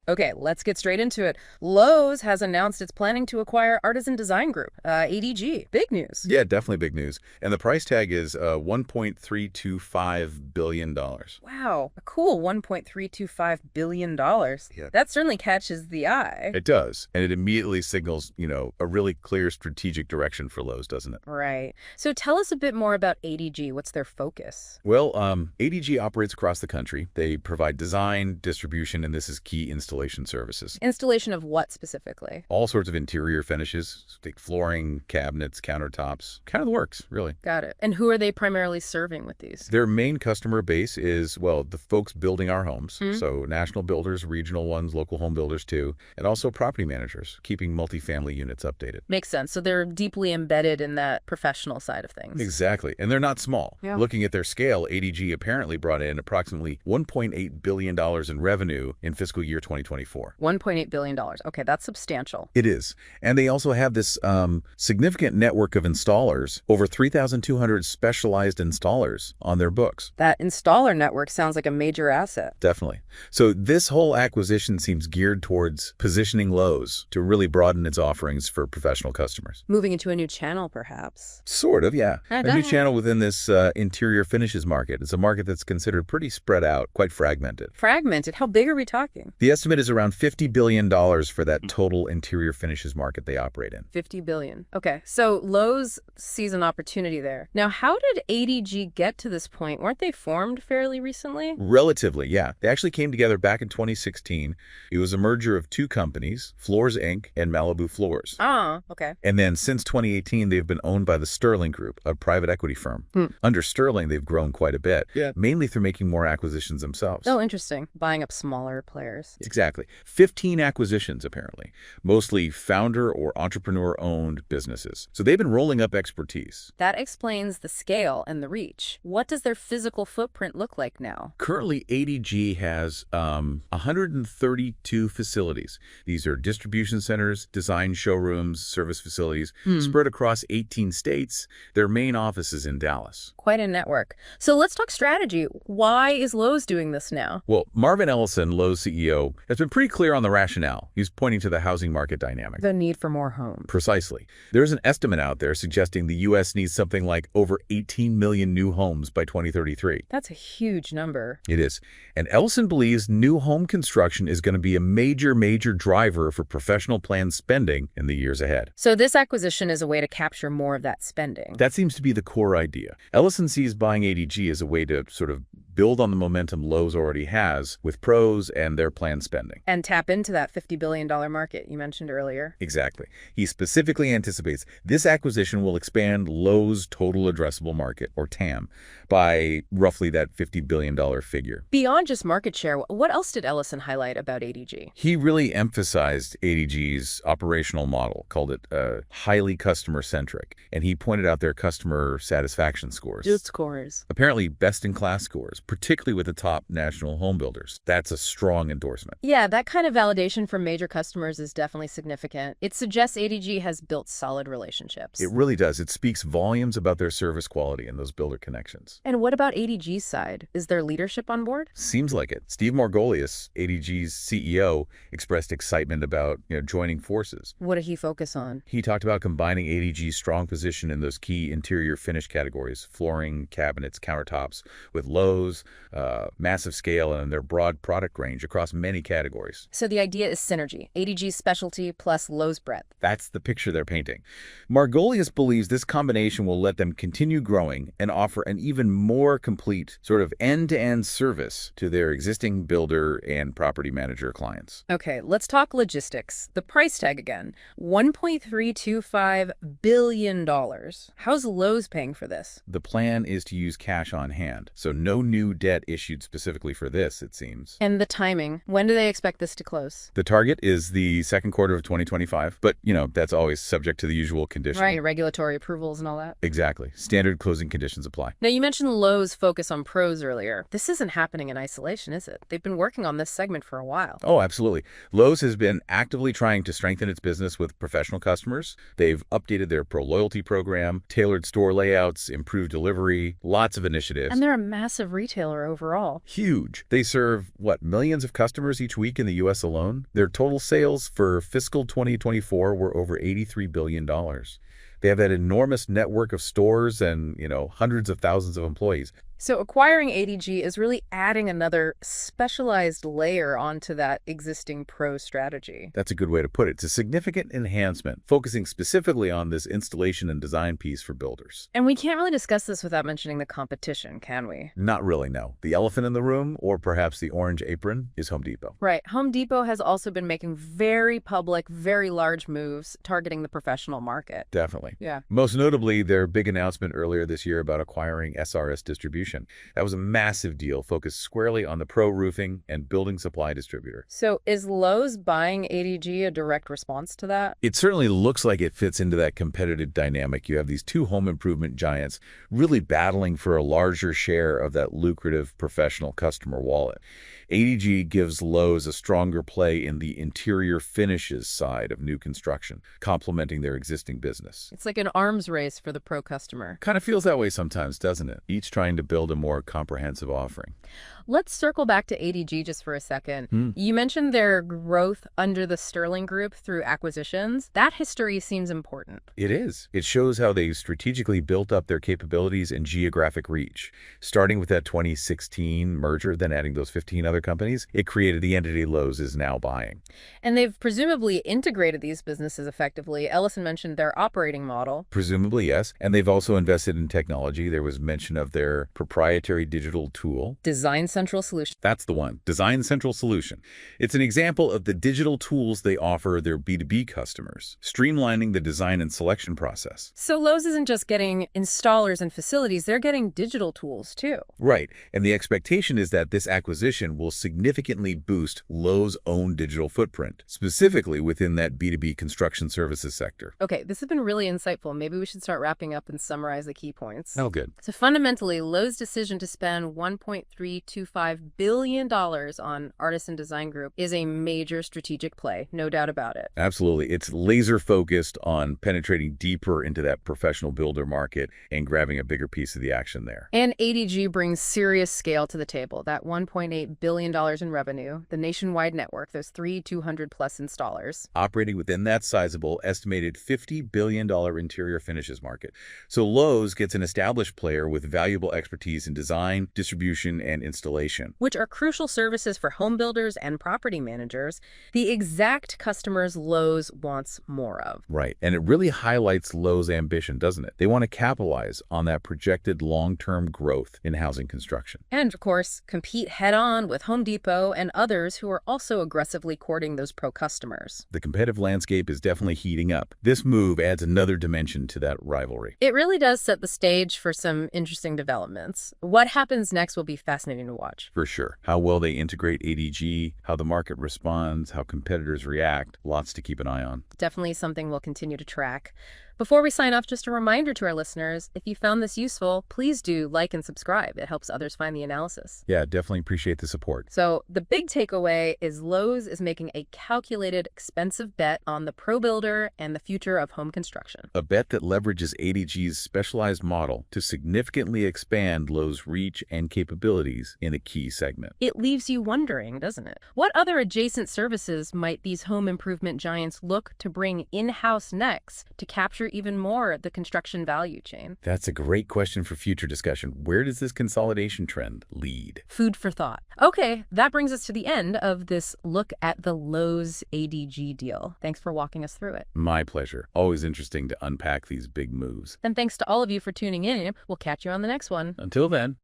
Okay, let's get straight into it. Lowe's has announced it's planning to acquire Artisan Design Group, ADG. Big news. Yeah, definitely big news. And the price tag is $1.325 billion. Wow, a cool $1.325 billion. Yeah. That certainly catches the eye. It does. And it immediately signals, a really clear strategic direction for Lowe's, doesn't it? Right. So tell us a bit more about ADG. What's their focus? Well, ADG operates across the country. They provide design, distribution, and this is key installation services. Installation of what specifically? All sorts of interior finishes, like flooring, cabinets, countertops, kind of the works, really. Got it. And who are they primarily serving with these? Their main customer base is, well, the folks building our homes. So national builders, regional ones, local home builders too, and also property managers, keeping multifamily units updated. Makes sense. So they're deeply embedded in that professional side of things. Exactly. And they're not small. Yeah. Looking at their scale, ADG apparently brought in approximately $1.8 billion in revenue in fiscal year 2024. $1.8 billion. Okay, that's substantial. It is. And they also have this significant network of installers, over 3,200 specialized installers on their books. That installer network sounds like a major asset. Definitely. So this whole acquisition seems geared towards positioning Lowe's to really broaden its offerings for professional customers. Moving into a new channel, perhaps. Sort of, yeah. A new channel within this interior finishes market. It's a market that's considered pretty spread out, quite fragmented. Fragmented? How big are we talking? The estimate is around $50 billion for that total interior finishes market they operate in. 50 billion. Okay, so Lowe's sees an opportunity there. Now, how did ADG get to this point? Weren't they formed fairly recently? Relatively, yeah. They actually came together back in 2016. It was a merger of two companies, Floors Inc. and Malibu Floors. Ah, okay. And then since 2018, they've been owned by the Sterling Group, a private equity firm. Under Sterling, they've grown quite a bit, mainly through making more acquisitions themselves. Oh, interesting. Buying up smaller players. Exactly. 15 acquisitions, apparently, mostly founder or entrepreneur-owned businesses. So they've been rolling up expertise. That explains the scale and the reach. What does their physical footprint look like now? Currently, ADG has 132 facilities. These are distribution centers, design showrooms, service facilities, spread across 18 states. Their main office is in Dallas. Quite a network. So let's talk strategy. Why is Lowe's doing this now? Well, Marvin Ellison, Lowe's CEO, has been pretty clear on the rationale. He's pointing to the housing market dynamic. The need for more homes. Precisely. There's an estimate out there suggesting the U.S. needs something like over 18 million new homes by 2033. That's a huge number. It is. And Ellison believes new home construction is going to be a major driver for professional planned spending in the years ahead. So this acquisition is a way to capture more of that spending. That seems to be the core idea. Ellison sees buying ADG as a way to sort of build on the momentum Lowe's already has with pros and their planned spending. And tap into that $50 billion market you mentioned earlier. Exactly. He specifically anticipates this acquisition will expand Lowe's total addressable market, or TAM, by roughly that $50 billion figure. Beyond just market share, what else did Ellison highlight about ADG? He really emphasized ADG's operational model, called it highly customer-centric, and he pointed out their customer satisfaction scores. Good scores. Apparently best-in-class scores, particularly with the top national home builders. That's a strong endorsement. Yeah, that kind of validation from major customers is definitely significant. It suggests ADG has built solid relationships. It really does. It speaks volumes about their service quality and those builder connections. And what about ADG's side? Is their leadership on board? Seems like it. Steve Margolius, ADG's CEO, expressed excitement about joining forces. What did he focus on? He talked about combining ADG's strong position in those key interior finish categories, flooring, cabinets, countertops, with Lowe's massive scale and their broad product range across many categories. So the idea is synergy, ADG's specialty plus Lowe's breadth. That's the picture they're painting. Margolius believes this combination will let them continue growing and offer an even more complete sort of end-to-end service to their existing builder and property manager clients. Okay, let's talk logistics. The price tag again, $1.325 billion. How's Lowe's paying for this? The plan is to use cash on hand, so no new debt issued specifically for this, it seems. And the timing, when do they expect this to close? The target is the second quarter of 2025, but, that's always subject to the usual conditions. Right, regulatory approvals and all that. Exactly. Standard closing conditions apply. Now, you mentioned Lowe's focus on pros earlier. This isn't happening in isolation, is it? They've been working on this segment for a while. Oh, absolutely. Lowe's has been actively trying to strengthen its business with professional customers. They've updated their pro loyalty program, tailored store layouts, improved delivery, lots of initiatives. And they're a massive retailer. retailer overall. Huge. They serve, what, millions of customers each week in the U.S. alone? Their total sales for fiscal 2024 were over $83 billion. They have that enormous network of stores and, hundreds of thousands of employees. So acquiring ADG is really adding another specialized layer onto that existing pro strategy. That's a good way to put it. It's a significant enhancement, focusing specifically on this installation and design piece for builders. And we can't really discuss this without mentioning the competition, can we? Not really, no. The elephant in the room, or perhaps the orange apron, is Home Depot. Right. Home Depot has also been making very public, very large moves targeting the professional market. Definitely. Yeah. Most notably, their big announcement earlier this year about acquiring SRS Distribution. That was a massive deal focused squarely on the pro roofing and building supply distributor. So is Lowe's buying ADG a direct response to that? It certainly looks like it fits into that competitive dynamic. You have these two home improvement giants really battling for a larger share of that lucrative professional customer wallet. ADG gives Lowe's a stronger play in the interior finishes side of new construction, complementing their existing business. It's like an arms race for the pro customer. Kind of feels that way sometimes, doesn't it? Each trying to build a more comprehensive offering. Let's circle back to ADG just for a second. You mentioned their growth under the Sterling Group through acquisitions. That history seems important. It is. It shows how they strategically built up their capabilities and geographic reach. Starting with that 2016 merger, then adding those 15 other companies, it created the entity Lowe's is now buying. And they've presumably integrated these businesses effectively. Ellison mentioned their operating model. Presumably, yes. And they've also invested in technology. There was mention of their proprietary digital tool. Design Central Solution. That's the one. Design Central Solution. It's an example of the digital tools they offer their B2B customers, streamlining the design and selection process. So Lowe's isn't just getting installers and facilities, they're getting digital tools too. Right. And the expectation is that this acquisition will significantly boost Lowe's own digital footprint, specifically within that B2B construction services sector. Okay, this has been really insightful. Maybe we should start wrapping up and summarize the key points. Oh, good. So fundamentally, Lowe's decision to spend $1.325 billion on Artisan Design Group is a major strategic play, no doubt about it. Absolutely. It's laser focused on penetrating deeper into that professional builder market and grabbing a bigger piece of the action there. And ADG brings serious scale to the table, that $1.8 billion in revenue, the nationwide network, those 200-plus installers. Operating within that sizable, estimated $50 billion interior finishes market. So Lowe's gets an established player with valuable expertise in design, distribution, and installation, which are crucial services for home builders and property managers, the exact customers Lowe's wants more of. Right. And it really highlights Lowe's ambition, doesn't it? They want to capitalize on that projected long-term growth in housing construction. And, of course, compete head-on with Home Depot and others who are also aggressively courting those pro customers. The competitive landscape is definitely heating up. This move adds another dimension to that rivalry. It really does set the stage for some interesting developments. What happens next will be fascinating to watch. For sure. How well they integrate ADG, how the market responds, how competitors react. Lots to keep an eye on. Definitely something we'll continue to track. Before we sign off, just a reminder to our listeners, if you found this useful, please do like and subscribe. It helps others find the analysis. Yeah, definitely appreciate the support. So the big takeaway is Lowe's is making a calculated, expensive bet on the pro builder and the future of home construction. A bet that leverages ADG's specialized model to significantly expand Lowe's reach and capabilities in a key segment. It leaves you wondering, doesn't it? What other adjacent services might these home improvement giants look to bring in-house next to capture even more of the construction value chain? That's a great question for future discussion. Where does this consolidation trend lead? Food for thought. Okay, that brings us to the end of this look at the Lowe's ADG deal. Thanks for walking us through it. My pleasure. Always interesting to unpack these big moves. And thanks to all of you for tuning in. We'll catch you on the next one. Until then.